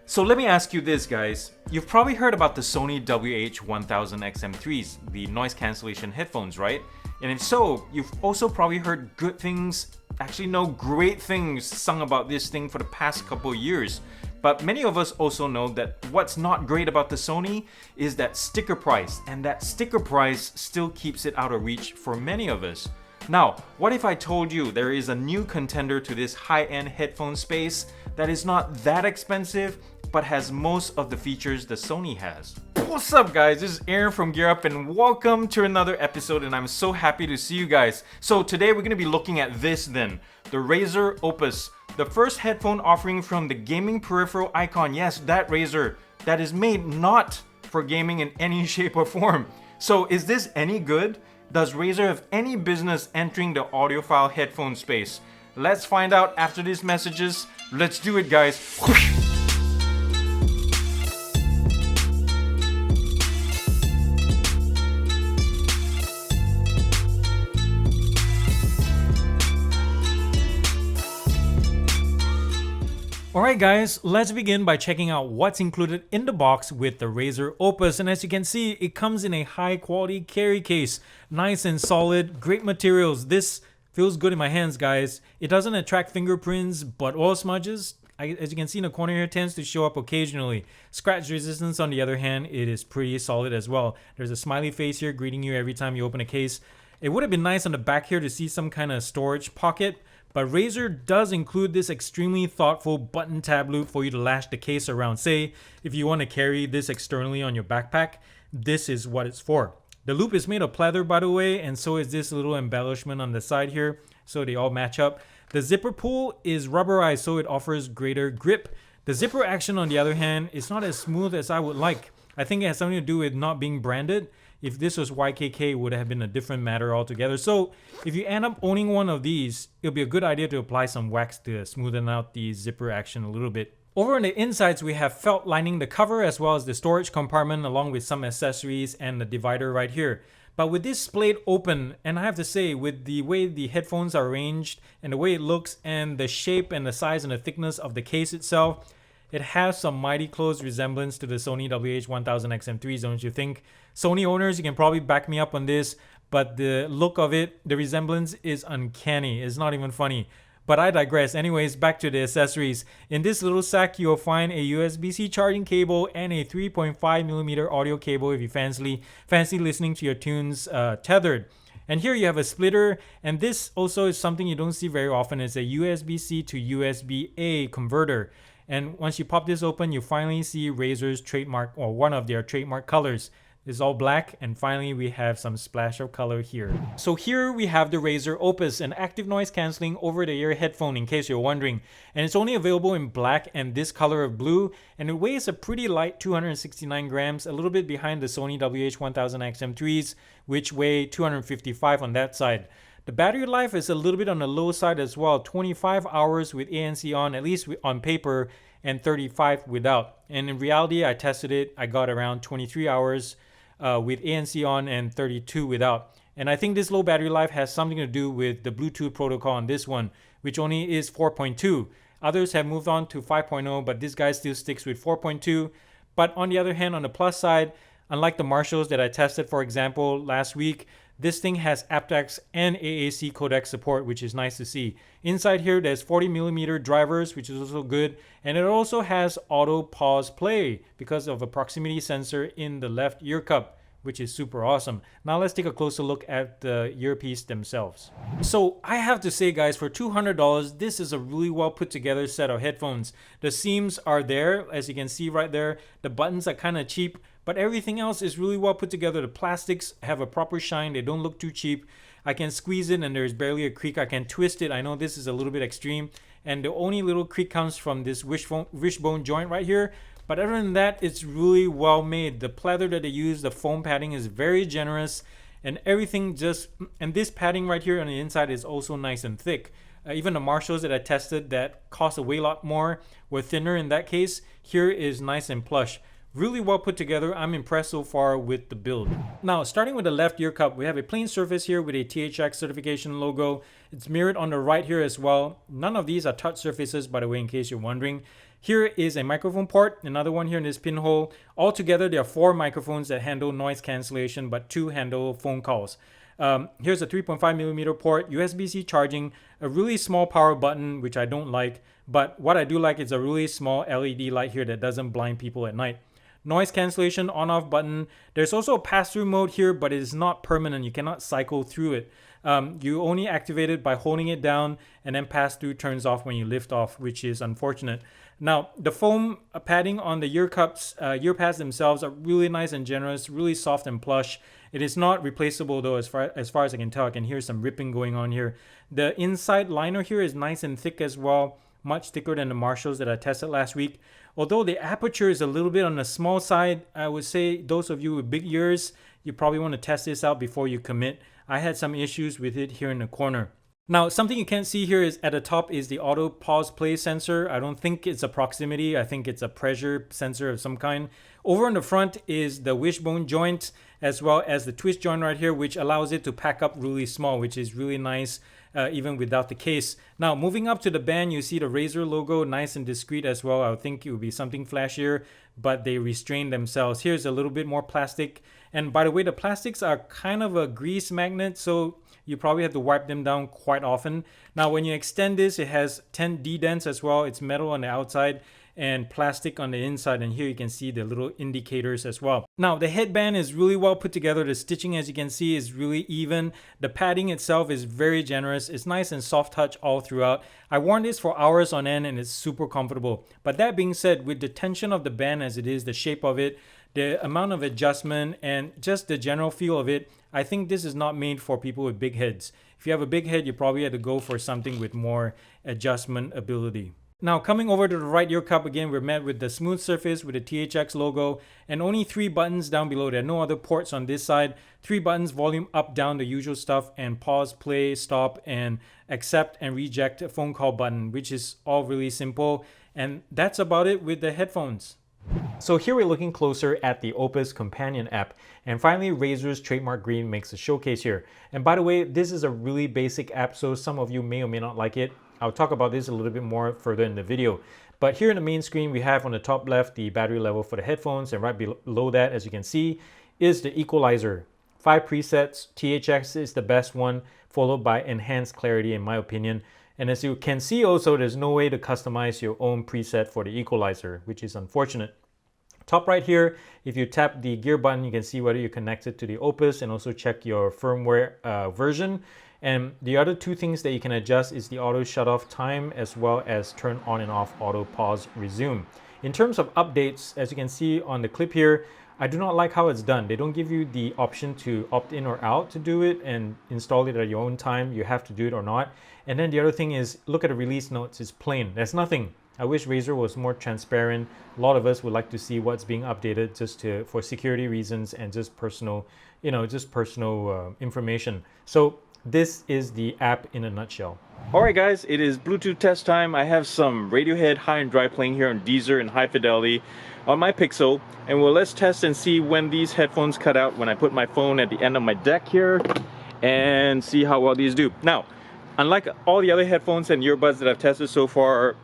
So let me ask you this, guys. You've probably heard about the Sony WH-1000XM3s, the noise cancellation headphones, right? And if so, you've also probably heard good things, actually no, great things sung about this thing for the past couple of years. But many of us also know that what's not great about the Sony is that sticker price, and that sticker price still keeps it out of reach for many of us. Now, what if I told you there is a new contender to this high-end headphone space that is not that expensive, but has most of the features the Sony has? What's up, guys? This is Aaron from Gear Up, and welcome to another episode, and I'm so happy to see you guys. So today we're going to be looking at this then, the RAZER Opus, the first headphone offering from the gaming peripheral icon. Yes, that RAZER, that is made not for gaming in any shape or form. So is this any good? Does RAZER have any business entering the audiophile headphone space? Let's find out after these messages. Let's do it, guys. Alright guys, let's begin by checking out what's included in the box with the RAZER Opus, and as you can see, it comes in a high quality carry case, nice and solid, great materials. This feels good in my hands, guys. It doesn't attract fingerprints, but oil smudges, as you can see in the corner here, tends to show up occasionally. Scratch resistance, on the other hand, it is pretty solid as well. There's a smiley face here greeting you every time you open a case. It would have been nice on the back here to see some kind of storage pocket, but RAZER does include this extremely thoughtful button tab loop for you to lash the case around. Say, if you want to carry this externally on your backpack, this is what it's for. The loop is made of pleather, by the way, and so is this little embellishment on the side here, so they all match up. The zipper pull is rubberized, so it offers greater grip. The zipper action, on the other hand, is not as smooth as I would like. I think it has something to do with not being branded. If this was YKK, it would have been a different matter altogether. So if you end up owning one of these, it'll be a good idea to apply some wax to smoothen out the zipper action a little bit. Over on the insides, we have felt lining the cover as well as the storage compartment, along with some accessories and the divider right here. But with this splayed open, and I have to say, with the way the headphones are arranged and the way it looks and the shape and the size and the thickness of the case itself, it has some mighty close resemblance to the Sony WH-1000XM3s, don't you think? Sony owners, you can probably back me up on this, but the look of it, the resemblance is uncanny. It's not even funny. But I digress. Anyways, back to the accessories. In this little sack, you'll find a USB-C charging cable and a 3.5mm audio cable if you fancy listening to your tunes tethered. And here you have a splitter, and this also is something you don't see very often. It's a USB-C to USB-A converter. And once you pop this open, you finally see RAZER's trademark, or one of their trademark colors. It's all black, and finally we have some splash of color here. So here we have the RAZER Opus, an active noise cancelling over-the-ear headphone, in case you're wondering. And it's only available in black and this color of blue, and it weighs a pretty light 269 grams, a little bit behind the Sony WH-1000XM3s, which weigh 255 on that side. The battery life is a little bit on the low side as well, 25 hours with ANC on, at least on paper, and 35 without. And in reality, I tested it, I got around 23 hours with ANC on and 32 without. And I think this low battery life has something to do with the Bluetooth protocol on this one, which only is 4.2. Others have moved on to 5.0, but this guy still sticks with 4.2. But on the other hand, on the plus side, unlike the Marshalls that I tested, for example, last week, this thing has aptX and AAC codec support, which is nice to see. Inside here, there's 40mm drivers, which is also good. And it also has auto pause play because of a proximity sensor in the left ear cup, which is super awesome. Now let's take a closer look at the earpiece themselves. So I have to say, guys, for $200, this is a really well put together set of headphones. The seams are there, as you can see right there. The buttons are kind of cheap, but everything else is really well put together. The plastics have a proper shine. They don't look too cheap. I can squeeze it and there's barely a creak. I can twist it. I know this is a little bit extreme. And the only little creak comes from this wishbone joint right here. But other than that, it's really well made. The pleather that they use, the foam padding is very generous. And everything and this padding right here on the inside is also nice and thick. Even the Marshalls that I tested that cost a way lot more were thinner in that case. Here is nice and plush. Really well put together. I'm impressed so far with the build. Now, starting with the left ear cup, we have a plain surface here with a THX certification logo. It's mirrored on the right here as well. None of these are touch surfaces, by the way, in case you're wondering. Here is a microphone port, another one here in this pinhole. Altogether, there are 4 microphones that handle noise cancellation, but 2 handle phone calls. Here's a 3.5mm port, USB-C charging, a really small power button, which I don't like, but what I do like is a really small LED light here that doesn't blind people at night. Noise cancellation on-off button. There's also a pass-through mode here, but it is not permanent. You cannot cycle through it. You only activate it by holding it down, and then pass-through turns off when you lift off, which is unfortunate. Now, the foam padding on the ear cups, ear pads themselves are really nice and generous, really soft and plush. It is not replaceable though, as far as I can tell. I can hear some ripping going on here. The inside liner here is nice and thick as well, much thicker than the Marshalls that I tested last week. Although the aperture is a little bit on the small side, I would say those of you with big ears, you probably want to test this out before you commit. I had some issues with it here in the corner. Now, something you can't see here is at the top is the auto pause play sensor. I don't think it's a proximity. I think it's a pressure sensor of some kind. Over on the front is the wishbone joint, as well as the twist joint right here, which allows it to pack up really small, which is really nice, even without the case. Now, moving up to the band, you see the Razer logo, nice and discreet as well. I would think it would be something flashier, but they restrain themselves. Here's a little bit more plastic. And by the way, the plastics are kind of a grease magnet, so you probably have to wipe them down quite often. Now, when you extend this, it has 10 D-dents as well. It's metal on the outside and plastic on the inside, and here you can see the little indicators as well. Now, the headband is really well put together. The stitching, as you can see, is really even. The padding itself is very generous. It's nice and soft touch all throughout. I worn this for hours on end and it's super comfortable. But that being said, with the tension of the band as it is, the shape of it, the amount of adjustment, and just the general feel of it, I think this is not made for people with big heads. If you have a big head, you probably have to go for something with more adjustment ability. Now, coming over to the right ear cup again, we're met with the smooth surface with the THX logo and only 3 buttons down below. There are no other ports on this side. 3 buttons, volume up, down, the usual stuff, and pause, play, stop, and accept and reject a phone call button, which is all really simple. And that's about it with the headphones. So here we're looking closer at the Opus companion app, and finally Razer's trademark green makes a showcase here. And by the way, this is a really basic app, so some of you may or may not like it. I'll talk about this a little bit more further in the video. But here in the main screen, we have on the top left the battery level for the headphones, and right below that, as you can see, is the equalizer. 5 presets, THX is the best one, followed by enhanced clarity in my opinion. And as you can see also, there's no way to customize your own preset for the equalizer, which is unfortunate. Top right here, if you tap the gear button, you can see whether you're connected to the Opus and also check your firmware version. And the other 2 things that you can adjust is the auto shut off time as well as turn on and off auto pause resume. In terms of updates, as you can see on the clip here, I do not like how it's done. They don't give you the option to opt in or out to do it and install it at your own time. You have to do it or not. And then the other thing is, look at the release notes. It's plain. There's nothing. I wish Razer was more transparent. A lot of us would like to see what's being updated just for security reasons and just personal, information. So this is the app in a nutshell. Alright guys, it is Bluetooth test time. I have some Radiohead High and Dry playing here on Deezer in high fidelity on my Pixel, and let's test and see when these headphones cut out when I put my phone at the end of my deck here and see how well these do. Now, unlike all the other headphones and earbuds that I've tested so far,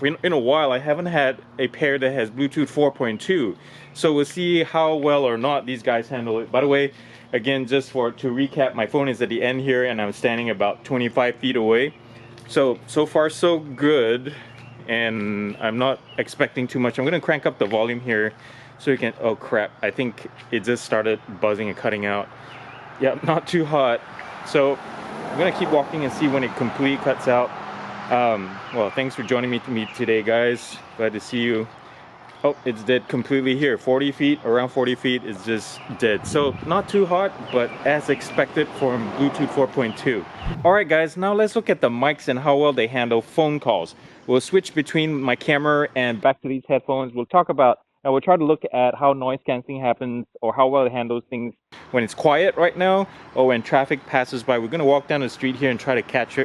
in a while I haven't had a pair that has Bluetooth 4.2, so we'll see how well or not these guys handle it. By the way, again, just to recap, my phone is at the end here and I'm standing about 25 feet away. So far so good, and I'm not expecting too much. I'm gonna crank up the volume here so you can, oh crap, I think it just started buzzing and cutting out. Yeah, not too hot. So I'm gonna keep walking and see when it completely cuts out. Well, thanks for joining me today, guys. Glad to see you. Oh, it's dead completely here. 40 feet, around 40 feet is just dead. So not too hot, but as expected from Bluetooth 4.2. Alright guys, now let's look at the mics and how well they handle phone calls. We'll switch between my camera and back to these headphones. We'll try to look at how noise cancelling happens, or how well it handles things when it's quiet right now, or when traffic passes by. We're gonna walk down the street here and try to catch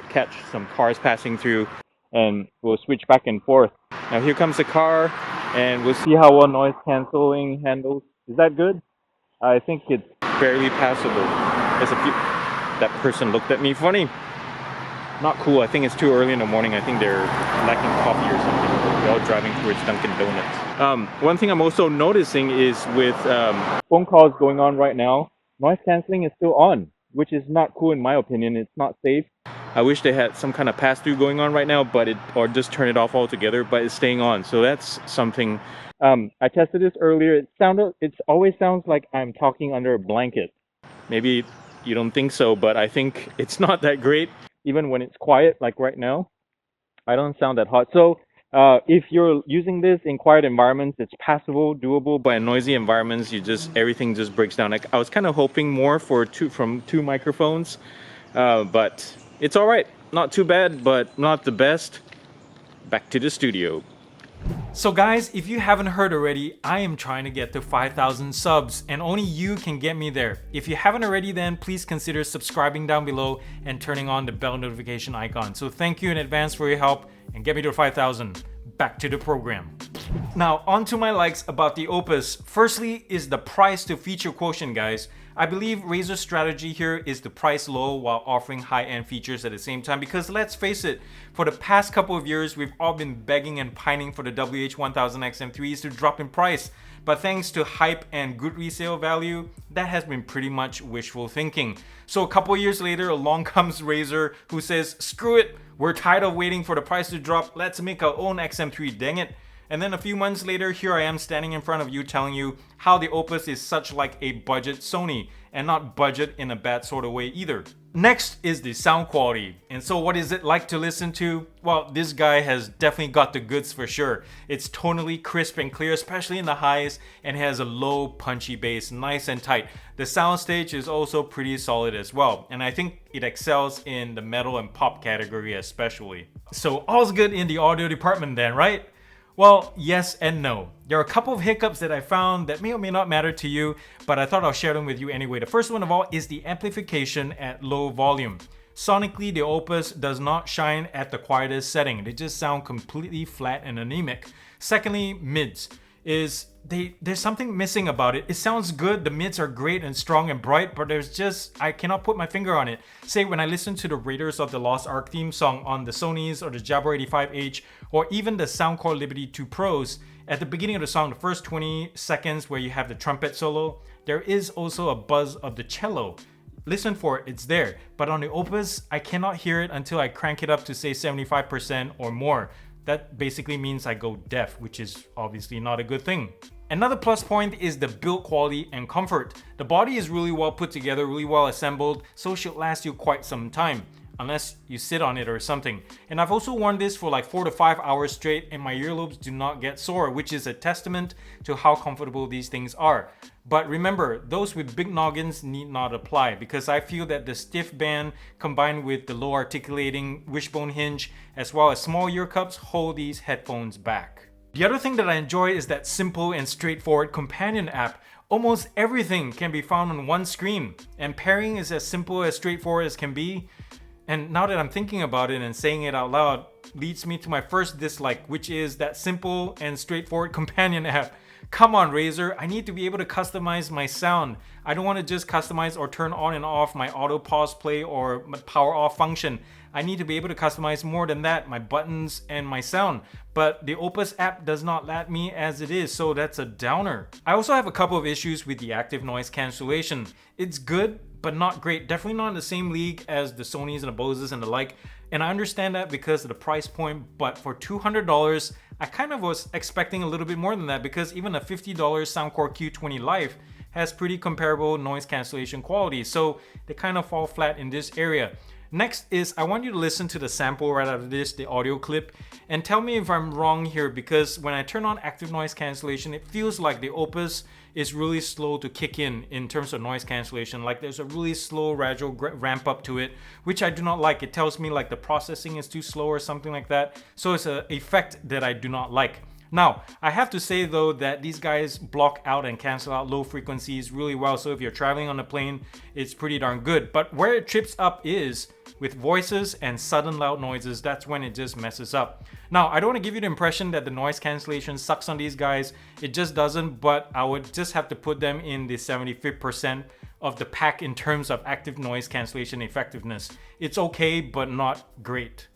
some cars passing through, and we'll switch back and forth. Now here comes the car, and we'll see how well noise cancelling handles. Is that good? I think it's barely passable. That person looked at me funny. Not cool. I think it's too early in the morning. I think they're lacking coffee or something. while driving towards Dunkin' Donuts. One thing I'm also noticing is with phone calls going on right now, noise cancelling is still on, which is not cool in my opinion. It's not safe. I wish they had some kind of pass-through going on right now, or just turn it off altogether, but it's staying on. So that's something. I tested this earlier. It always sounds like I'm talking under a blanket. Maybe you don't think so, but I think it's not that great. Even when it's quiet, like right now, I don't sound that hot. So if you're using this in quiet environments, it's passable, doable. But in noisy environments, everything just breaks down. Like I was kind of hoping more from two microphones, but it's all right. Not too bad, but not the best. Back to the studio. So guys, if you haven't heard already, I am trying to get to 5,000 subs and only you can get me there. If you haven't already, then please consider subscribing down below and turning on the bell notification icon. So thank you in advance for your help and get me to 5,000. Back to the program. Now on to my likes about the Opus. Firstly is the price to feature quotient, guys. I believe Razer's strategy here is to price low while offering high-end features at the same time, because let's face it, for the past couple of years we've all been begging and pining for the WH-1000XM3s to drop in price, but thanks to hype and good resale value, that has been pretty much wishful thinking. So a couple of years later, along comes Razer, who says, screw it, we're tired of waiting for the price to drop, let's make our own XM3, dang it. And then a few months later, here I am standing in front of you telling you how the Opus is such like a budget Sony, and not budget in a bad sort of way either. Next is the sound quality. And so what is it like to listen to? Well, this guy has definitely got the goods for sure. It's tonally crisp and clear, especially in the highs, and has a low punchy bass, nice and tight. The soundstage is also pretty solid as well, and I think it excels in the metal and pop category especially. So all's good in the audio department then, right? Well, yes and no. There are a couple of hiccups that I found that may or may not matter to you, but I thought I'll share them with you anyway. The first one of all is the amplification at low volume. Sonically, the Opus does not shine at the quietest setting. They just sound completely flat and anemic. Secondly, mids. There's something missing about it. It sounds good, the mids are great and strong and bright, but I cannot put my finger on it. Say when I listen to the Raiders of the Lost Ark theme song on the Sonys or the Jabra 85H or even the Soundcore Liberty 2 Pros, at the beginning of the song, the first 20 seconds where you have the trumpet solo, there is also a buzz of the cello. Listen for it, it's there. But on the Opus, I cannot hear it until I crank it up to say 75% or more. That basically means I go deaf, which is obviously not a good thing. Another plus point is the build quality and comfort. The body is really well put together, really well assembled, so it should last you quite some time, unless you sit on it or something. And I've also worn this for like 4 to 5 hours straight and my earlobes do not get sore, which is a testament to how comfortable these things are. But remember, those with big noggins need not apply, because I feel that the stiff band combined with the low articulating wishbone hinge as well as small ear cups hold these headphones back. The other thing that I enjoy is that simple and straightforward companion app. Almost everything can be found on one screen, and pairing is as simple as straightforward as can be. And now that I'm thinking about it and saying it out loud, leads me to my first dislike, which is that simple and straightforward companion app. Come on, Razer, I need to be able to customize my sound. I don't want to just customize or turn on and off my auto pause play or power off function. I need to be able to customize more than that, my buttons and my sound. But the Opus app does not let me as it is, so that's a downer. I also have a couple of issues with the active noise cancellation. It's good, but not great. Definitely not in the same league as the Sonys and the Boses and the like. And I understand that because of the price point, but for $200, I kind of was expecting a little bit more than that, because even a $50 Soundcore Q20 Live has pretty comparable noise cancellation quality. So they kind of fall flat in this area. Next is I want you to listen to the sample right out of this, the audio clip, and tell me if I'm wrong here, because when I turn on active noise cancellation, it feels like the Opus is really slow to kick in terms of noise cancellation. Like there's a really slow gradual ramp up to it, which I do not like. It tells me like the processing is too slow or something like that. So it's an effect that I do not like. Now, I have to say though that these guys block out and cancel out low frequencies really well. So if you're traveling on a plane, it's pretty darn good. But where it trips up is with voices and sudden loud noises. That's when it just messes up. Now, I don't want to give you the impression that the noise cancellation sucks on these guys. It just doesn't, but I would just have to put them in the 75th% of the pack in terms of active noise cancellation effectiveness. It's okay, but not great.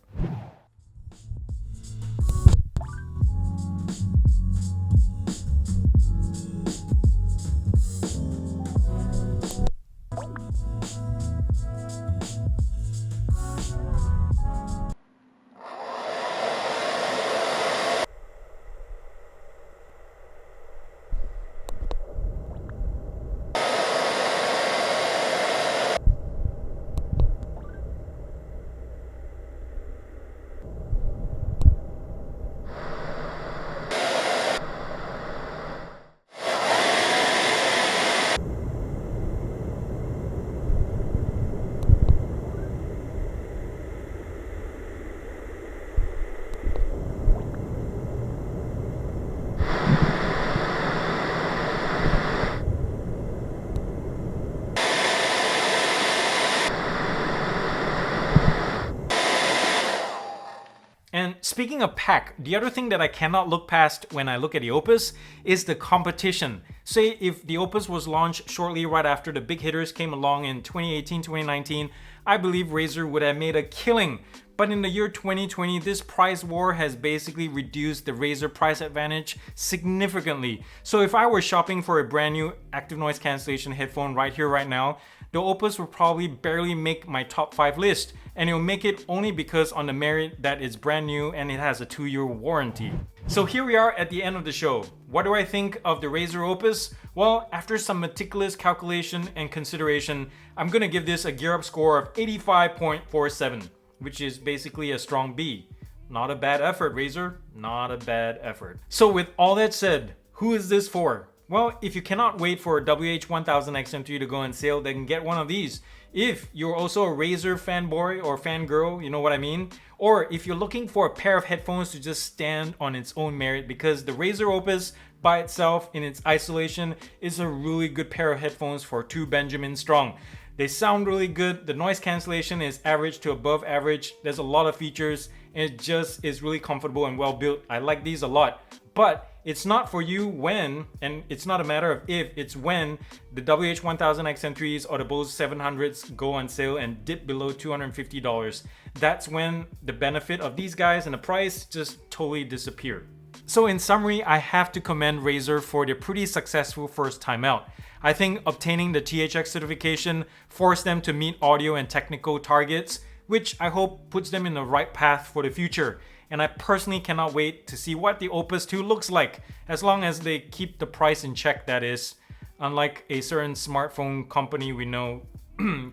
speaking of pack, the other thing that I cannot look past when I look at the Opus is the competition. Say if the Opus was launched shortly right after the big hitters came along in 2018, 2019, I believe Razer would have made a killing. But in the year 2020, this price war has basically reduced the Razer price advantage significantly. So if I were shopping for a brand new active noise cancellation headphone right here, right now, the Opus will probably barely make my top 5 list. And it'll make it only because on the merit that it's brand new and it has a 2-year warranty. So here we are at the end of the show. What do I think of the Razer Opus? Well, after some meticulous calculation and consideration, I'm gonna give this a gear up score of 85.47. Which is basically a strong B. Not a bad effort, Razer. Not a bad effort. So with all that said, who is this for? Well, if you cannot wait for a WH-1000XM3 to go on sale, then get one of these. If you're also a Razer fanboy or fangirl, you know what I mean? Or if you're looking for a pair of headphones to just stand on its own merit, because the Razer Opus by itself in its isolation is a really good pair of headphones for 2 Benjamins strong. They sound really good. The noise cancellation is average to above average. There's a lot of features and it just is really comfortable and well built. I like these a lot. But it's not for you when, and it's not a matter of if, it's when the WH-1000XM3s or the Bose 700s go on sale and dip below $250. That's when the benefit of these guys and the price just totally disappear. So in summary, I have to commend Razer for their pretty successful first time out. I think obtaining the THX certification forced them to meet audio and technical targets, which I hope puts them in the right path for the future. And I personally cannot wait to see what the Opus 2 looks like, as long as they keep the price in check, that is, unlike a certain smartphone company we know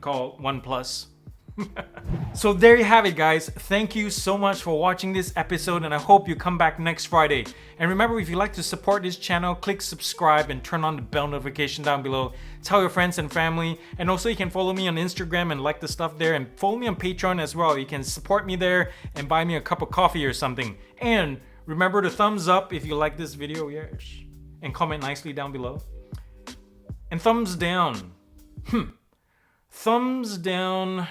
called OnePlus. So there you have it, guys. Thank you so much for watching this episode and I hope you come back next Friday. And remember, if you'd like to support this channel, click subscribe and turn on the bell notification down below. Tell your friends and family, and also you can follow me on Instagram and like the stuff there, and follow me on Patreon as well. You can support me there and buy me a cup of coffee or something. And remember to thumbs up if you like this video, yes, and comment nicely down below. And thumbs down. Thumbs down.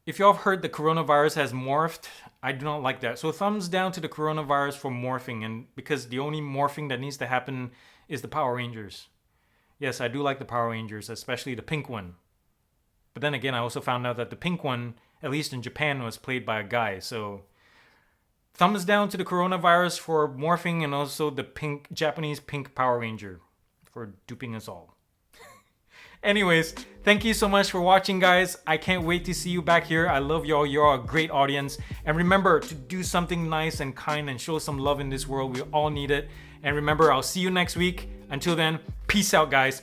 If y'all have heard the coronavirus has morphed, I do not like that. So thumbs down to the coronavirus for morphing, and because the only morphing that needs to happen is the Power Rangers. Yes, I do like the Power Rangers, especially the pink one. But then again, I also found out that the pink one, at least in Japan, was played by a guy. So thumbs down to the coronavirus for morphing, and also the Japanese pink Power Ranger for duping us all. Anyways, thank you so much for watching, guys. I can't wait to see you back here. I love y'all. You're a great audience. And remember to do something nice and kind and show some love in this world. We all need it. And remember, I'll see you next week. Until then, peace out, guys.